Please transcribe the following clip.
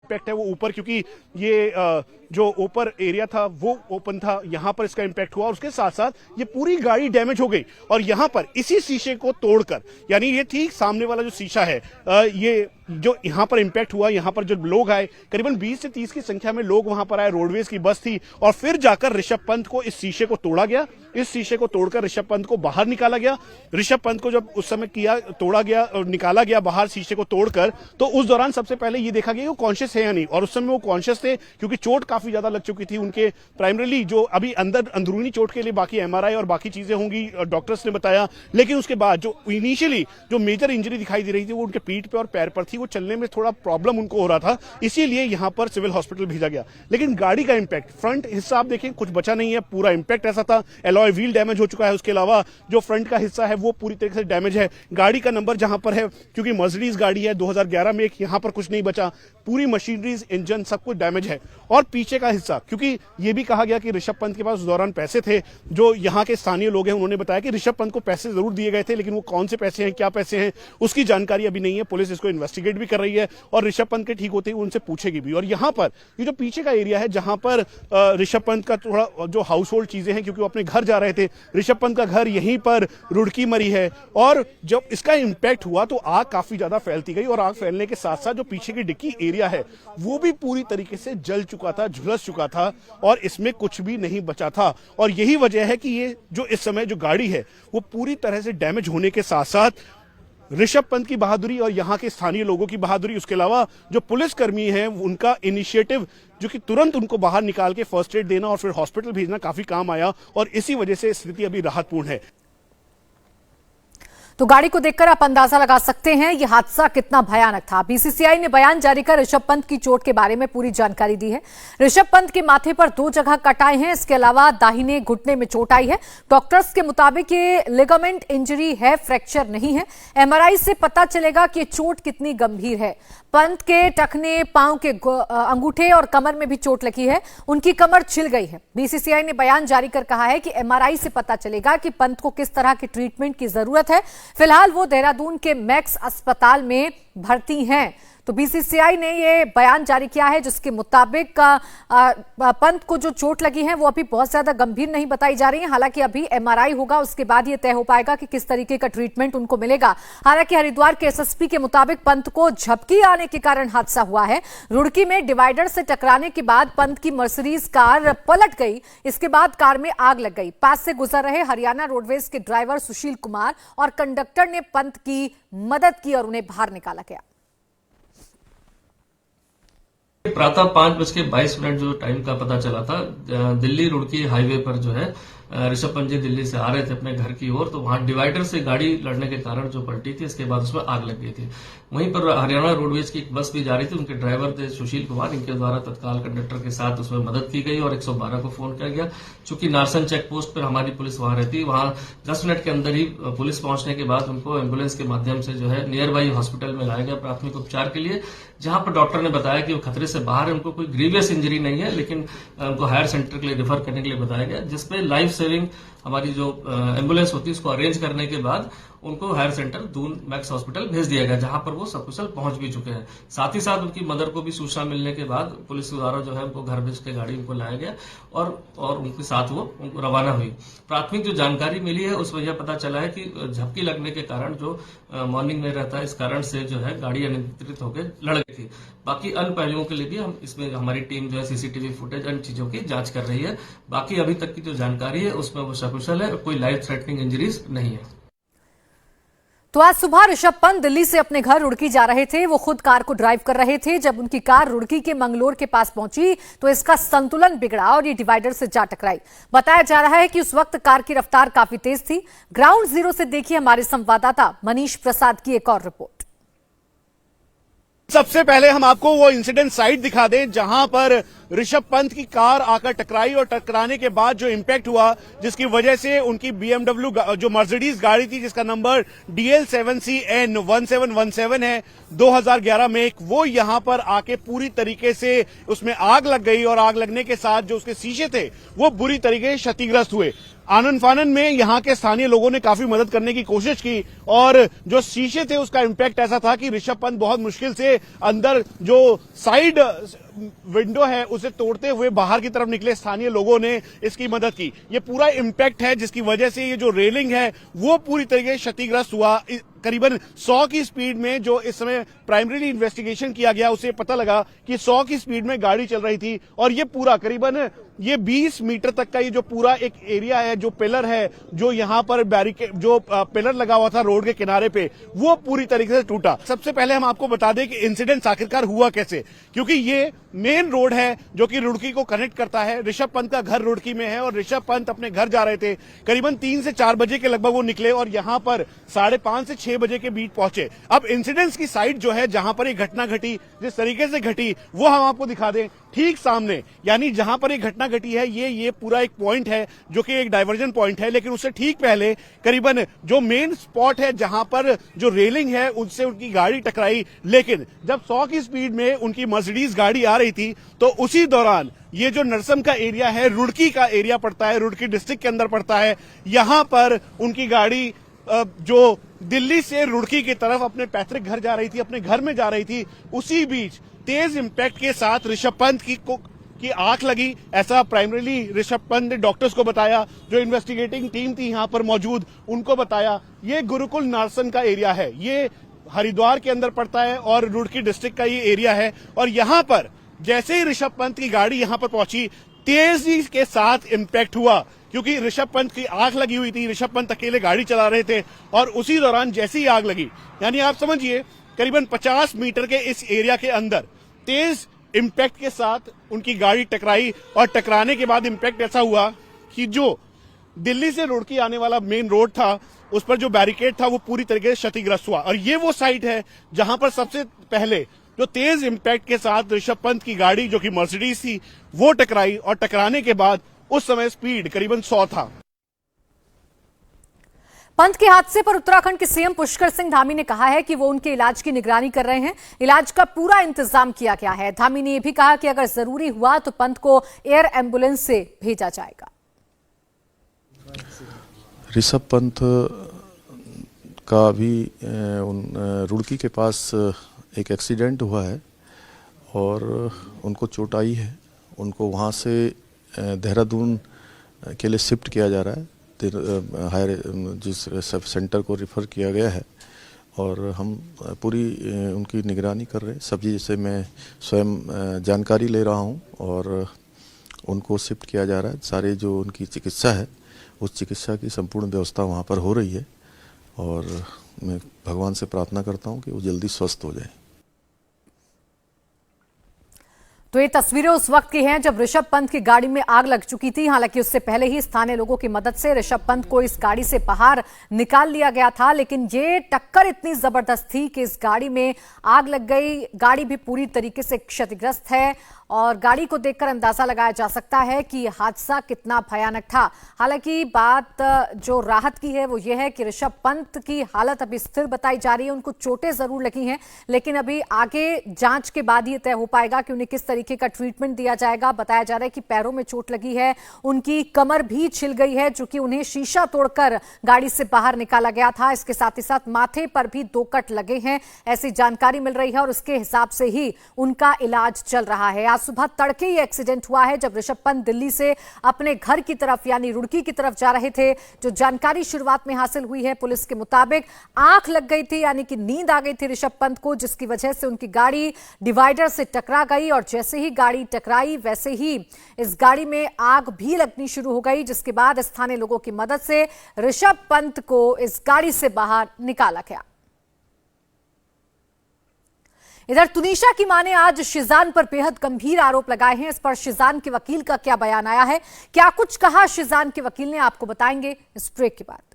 Impact है वो ऊपर, क्योंकि ये जो ऊपर एरिया था वो ओपन था, यहां पर इसका इम्पैक्ट हुआ और उसके साथ साथ ये पूरी गाड़ी डैमेज हो गई। और यहां पर इसी शीशे को तोड़कर, यानी ये ठीक सामने वाला जो शीशा है, ये जो यहां पर इम्पैक्ट हुआ, यहां पर जो लोग आए, करीबन 20 से 30 की संख्या में लोग वहां पर आए, रोडवेज की बस थी, और फिर जाकर ऋषभ पंत को इस शीशे को तोड़ा गया। इस शीशे को तोड़कर ऋषभ पंत को बाहर निकाला गया। ऋषभ पंत को जब उस समय तोड़ा गया और निकाला गया बाहर शीशे को तोड़कर, तो उस दौरान सबसे पहले ये देखा गया वो कॉन्शियस है या नहीं, और उस समय वो कॉन्शियस थे क्योंकि चोट काफी ज्यादा लग चुकी थी उनके। प्राइमरीली जो अभी अंदरूनी चोट के लिए बाकी एमआरआई और बाकी चीजें होंगी, डॉक्टर्स ने बताया, लेकिन उसके बाद जो इनिशियली जो मेजर इंजरी दिखाई दे रही थी वो उनके पीठ पे और पैर पर थी, वो चलने में थोड़ा प्रॉब्लम उनको हो रहा था, इसीलिए यहां पर सिविल हॉस्पिटल भेजा गया। लेकिन गाड़ी का इंपैक्ट, फ्रंट हिस्सा आप देखें कुछ बचा नहीं है, पूरा इंपैक्ट ऐसा था। एलॉय व्हील डैमेज हो चुका है, उसके अलावा जो फ्रंट का हिस्सा है वो पूरी तरीके से डैमेज है। गाड़ी का नंबर जहां पर है, क्योंकि मर्सिडीज गाड़ी है 2011 में, यहां पर कुछ नहीं बचा, पूरी मशीनरीज, इंजन सब कुछ डैमेज है। और पीछे का हिस्सा, क्योंकि यह भी कहा गया कि ऋषभ पंत के पास उस दौरान पैसे थे, जो यहां के स्थानीय लोग हैं उन्होंने बताया कि ऋषभ पंत को पैसे जरूर दिए गए थे, लेकिन वो कौन से पैसे हैं, क्या पैसे हैं, उसकी जानकारी अभी नहीं है। पुलिस इसको इन्वेस्टिगेट भी कर रही है और ऋषभ पंत के ठीक होते ही उनसे पूछेगी भी। और यहां पर ये जो पीछे का एरिया है जहां पर ऋषभ पंत का थोड़ा जो हाउस होल्ड चीजें हैं, क्योंकि वो अपने घर जा रहे थे, ऋषभ पंत का घर यहीं पर रुड़की मरी है, और जब इसका इंपैक्ट हुआ तो आग काफी ज्यादा फैलती गई, और आग फैलने के साथ साथ जो पीछे की डिक्की एरिया है वो भी पूरी तरीके से जल चुका था, झुलस चुका था, और इसमें कुछ भी नहीं बचा था। और यही वजह है कि ये जो इस समय जो गाड़ी है वो पूरी तरह से डैमेज होने के साथ साथ ऋषभ पंत की बहादुरी और यहां के स्थानीय लोगों की बहादुरी, उसके अलावा जो पुलिसकर्मी हैं उनका इनिशिएटिव, जो कि तुरंत उनको बाहर निकाल के फर्स्ट एड देना और फिर हॉस्पिटल भेजना काफी काम आया, और इसी वजह से स्थिति अभी राहतपूर्ण है। तो गाड़ी को देखकर आप अंदाजा लगा सकते हैं यह हादसा कितना भयानक था। बीसीसीआई ने बयान जारी कर ऋषभ पंत की चोट के बारे में पूरी जानकारी दी है। ऋषभ पंत के माथे पर 2 जगह कट आए हैं, इसके अलावा दाहिने घुटने में चोट आई है। डॉक्टर्स के मुताबिक ये लिगामेंट इंजरी है, फ्रैक्चर नहीं है। एमआरआई से पता चलेगा कि चोट कितनी गंभीर है। पंत के टखने, पांव के अंगूठे और कमर में भी चोट लगी है, उनकी कमर छिल गई है। बीसीसीआई ने बयान जारी कर कहा है कि एमआरआई से पता चलेगा कि पंत को किस तरह के ट्रीटमेंट की जरूरत है। फिलहाल वो देहरादून के मैक्स अस्पताल में भर्ती हैं। तो बीसीसीआई ने ये बयान जारी किया है जिसके मुताबिक पंत को जो चोट लगी है वो अभी बहुत ज्यादा गंभीर नहीं बताई जा रही है। हालांकि अभी एमआरआई होगा, उसके बाद ये तय हो पाएगा कि किस तरीके का ट्रीटमेंट उनको मिलेगा। हालांकि हरिद्वार के एसएसपी के मुताबिक पंत को झपकी आने के कारण हादसा हुआ है। रुड़की में डिवाइडर से टकराने के बाद पंत की मर्सिडीज कार पलट गई, इसके बाद कार में आग लग गई। पास से गुजर रहे हरियाणा रोडवेज के ड्राइवर सुशील कुमार और कंडक्टर ने पंत की मदद की और उन्हें बाहर निकाला गया। प्रातः 5:22 जो टाइम का पता चला था, दिल्ली रुड़की हाईवे पर जो है ऋषभ पंत जी दिल्ली से आ रहे थे अपने घर की ओर, तो वहां डिवाइडर से गाड़ी लड़ने के कारण जो पलटी थी, इसके बाद उसमें आग लग गई थी। वहीं पर हरियाणा रोडवेज की एक बस भी जा रही थी, उनके ड्राइवर थे सुशील कुमार, इनके द्वारा तत्काल कंडक्टर के साथ उसमें मदद की गई और 112 को फोन किया गया। चूंकि नारसन चेक पोस्ट पर हमारी पुलिस वहां रहती, वहां 10 मिनट के अंदर ही पुलिस पहुंचने के बाद उनको एम्बुलेंस के माध्यम से जो है नियर बाई हॉस्पिटल में लाया गया प्राथमिक उपचार के लिए, जहां पर डॉक्टर ने बताया कि वो खतरे से बाहर है, उनको कोई ग्रीवियस इंजरी नहीं है, लेकिन उनको हायर सेंटर के लिए रेफर करने के लिए बताया गया, जिसपे लाइफ सेविंग हमारी जो एम्बुलेंस होती है उसको अरेंज करने के बाद उनको higher centre Doon Max hospital भेज दिया गया, जहां पर वो सकुशल पहुंच भी चुके हैं। साथ ही साथ उनकी मदर को भी सूचना मिलने के बाद पुलिस द्वारा जो है उनको घर भेज के गाड़ी उनको लाया गया और उनके साथ वो उनको रवाना हुई। प्राथमिक जो जानकारी मिली है उसमें यह पता चला है कि झपकी लगने के कारण जो मॉर्निंग में रहता है, इस कारण से जो है गाड़ी अनियंत्रित होकर लड़ गई थी। बाकी अन्य पहलुओं के लिए भी हम इसमें हमारी टीम जो है सीसीटीवी फुटेज अन्य चीजों की जांच कर रही है। बाकी अभी तक की जो जानकारी है उसमें वो सकुशल है, कोई लाइफ थ्रेटनिंग इंजरीज नहीं है। तो आज सुबह ऋषभ पंत दिल्ली से अपने घर रुड़की जा रहे थे। वो खुद कार को ड्राइव कर रहे थे। जब उनकी कार रुड़की के मंगलोर के पास पहुंची तो इसका संतुलन बिगड़ा और ये डिवाइडर से जा टकराई। बताया जा रहा है कि उस वक्त कार की रफ्तार काफी तेज थी। ग्राउंड जीरो से देखिए हमारे संवाददाता मनीष प्रसाद की एक और रिपोर्ट। सबसे पहले हम आपको वो इंसिडेंट साइट दिखा दें जहां पर ऋषभ पंत की कार आकर टकराई और टकराने के बाद जो इंपैक्ट हुआ, जिसकी वजह से उनकी BMW जो मर्सिडीज गाड़ी थी जिसका नंबर DL7CN1717 है 2011 में, वो यहां पर आके पूरी तरीके से उसमें आग लग गई और आग लगने के साथ जो उसके शीशे थे वो बुरी तरीके से क्षतिग्रस्त हुए। आनन फानन में यहां के स्थानीय लोगों ने काफी मदद करने की कोशिश की और जो शीशे थे उसका इंपैक्ट ऐसा था कि ऋषभ पंत बहुत मुश्किल से अंदर जो साइड विंडो है उसे तोड़ते हुए बाहर की तरफ निकले। स्थानीय लोगों ने इसकी मदद की। ये पूरा इंपैक्ट है जिसकी वजह से ये जो रेलिंग है वो पूरी तरीके से क्षतिग्रस्त हुआ। करीबन 100 की स्पीड में जो इस समय प्राइमरीली इन्वेस्टिगेशन किया गया उसे पता लगा कि 100 की स्पीड में गाड़ी चल रही थी और ये पूरा करीबन ये 20 मीटर तक का ये जो पूरा एक एरिया है, जो पिलर है, जो यहां पर बैरिकेड जो पिलर लगा हुआ था रोड के किनारे पे, वो पूरी तरीके से टूटा। सबसे पहले हम आपको बता दें कि इंसिडेंट आखिरकार हुआ कैसे, क्योंकि ये मेन रोड है जो कि रुड़की को कनेक्ट करता है। ऋषभ पंत का घर रुड़की में है और ऋषभ पंत अपने घर जा रहे थे। करीबन 3 से 4 बजे के लगभग वो निकले और यहां पर 5:30 से 6 बजे के बीच पहुंचे। अब इंसिडेंट्स की साइट जो है जहां पर ये घटना घटी, जिस तरीके से घटी वो हम आपको दिखा दें। ठीक सामने, यानी जहां पर ये घटना घटी है ये पूरा एक पॉइंट है जो कि एक डाइवर्जन पॉइंट है, लेकिन उससे ठीक पहले करीबन जो मेन स्पॉट है जहां पर जो रेलिंग है उससे उनकी गाड़ी टकराई। लेकिन जब 100 की स्पीड में उनकी मर्सिडीज गाड़ी आ रही थी तो उसी दौरान ये जो नरसम का एरिया है, रुड़की का एरिया पड़ता है, रुड़की डिस्ट्रिक्ट के अंदर पड़ता है, यहां पर उनकी गाड़ी जो दिल्ली से रुड़की की तरफ अपने पैतृक घर जा रही थी, अपने घर में जा रही थी, उसी बीच तेज इंपैक्ट के साथ ऋषभ पंत की आंख लगी। ऐसा प्राइमरीली ऋषभ पंत ने डॉक्टर्स को बताया, जो इन्वेस्टिगेटिंग टीम थी यहां पर मौजूद उनको बताया। ये गुरुकुल नारसन का एरिया है, ये हरिद्वार के अंदर पड़ता है और रुड़की डिस्ट्रिक्ट का ये एरिया है। और यहां पर जैसे ही ऋषभ पंत की गाड़ी यहां पर पहुंची, तेजी के साथ इंपैक्ट हुआ, क्योंकि ऋषभ पंत की आग लगी हुई थी। ऋषभ पंत अकेले गाड़ी चला रहे थे और उसी दौरान जैसी आग लगी, यानी आप समझिए करीबन 50 मीटर के इस एरिया के अंदर तेज इंपैक्ट के साथ उनकी गाड़ी टकराई और टकराने के बाद इंपैक्ट ऐसा हुआ कि जो दिल्ली से रुड़की आने वाला मेन रोड था उस पर जो बैरिकेड था वो पूरी तरीके से क्षतिग्रस्त हुआ। और ये वो साइट है जहां पर सबसे पहले जो तेज इंपैक्ट के साथ ऋषभ पंत की गाड़ी जो कि मर्सिडीज थी वो टकराई और टकराने के बाद उस समय स्पीड करीबन 100 था। पंत के हादसे पर उत्तराखंड के सीएम पुष्कर सिंह धामी ने कहा है कि वो उनके इलाज की निगरानी कर रहे हैं। इलाज का पूरा इंतजाम किया गया है। धामी ने यह भी कहा कि अगर जरूरी हुआ तो पंत को एयर एम्बुलेंस से भेजा जाएगा। ऋषभ पंत का अभी रुड़की के पास एक एक्सीडेंट हुआ है और उनको चोट आई है। उनको वहाँ से देहरादून के लिए शिफ्ट किया जा रहा है, हायर जिस सब सेंटर को रिफ़र किया गया है और हम पूरी उनकी निगरानी कर रहे हैं। सब चीज़ से मैं स्वयं जानकारी ले रहा हूँ और उनको शिफ्ट किया जा रहा है। सारे जो उनकी चिकित्सा है उस चिकित्सा की संपूर्ण व्यवस्था वहाँ पर हो रही है और मैं भगवान से प्रार्थना करता हूँ कि वो जल्दी स्वस्थ हो जाए। तो ये तस्वीरें उस वक्त की हैं जब ऋषभ पंत की गाड़ी में आग लग चुकी थी। हालांकि उससे पहले ही स्थानीय लोगों की मदद से ऋषभ पंत को इस गाड़ी से बाहर निकाल लिया गया था, लेकिन ये टक्कर इतनी जबरदस्त थी कि इस गाड़ी में आग लग गई। गाड़ी भी पूरी तरीके से क्षतिग्रस्त है और गाड़ी को देखकर अंदाजा लगाया जा सकता है कि हादसा कितना भयानक था। हालांकि बात जो राहत की है वो ये है कि ऋषभ पंत की हालत अभी स्थिर बताई जा रही है। उनको चोटें जरूर लगी हैं, लेकिन अभी आगे जांच के बाद ही तय हो पाएगा कि उन्हें किस तरीके का ट्रीटमेंट दिया जाएगा। बताया जा रहा है कि पैरों में चोट लगी है, उनकी कमर भी छिल गई है, जो कि उन्हें शीशा तोड़कर गाड़ी से बाहर निकाला गया था। इसके साथ ही साथ माथे पर भी 2 कट लगे हैं, ऐसी जानकारी मिल रही है और उसके हिसाब से ही उनका इलाज चल रहा है। सुबह तड़के ये एक्सीडेंट हुआ है जब ऋषभ पंत दिल्ली से अपने घर की तरफ यानी रुड़की की तरफ जा रहे थे। जो जानकारी शुरुआत में हासिल हुई है पुलिस के मुताबिक, आंख लग गई थी यानी कि नींद आ गई थी ऋषभ पंत को, जिसकी वजह से उनकी गाड़ी डिवाइडर से टकरा गई और जैसे ही गाड़ी टकराई वैसे ही इस गाड़ी में आग भी लगनी शुरू हो गई, जिसके बाद स्थानीय लोगों की मदद से ऋषभ पंत को इस गाड़ी से बाहर निकाला गया। इधर तुनिशा की मां ने आज शिजान पर बेहद गंभीर आरोप लगाए हैं। इस पर शिजान के वकील का क्या बयान आया है, क्या कुछ कहा शिजान के वकील ने, आपको बताएंगे इस ब्रेक के बाद।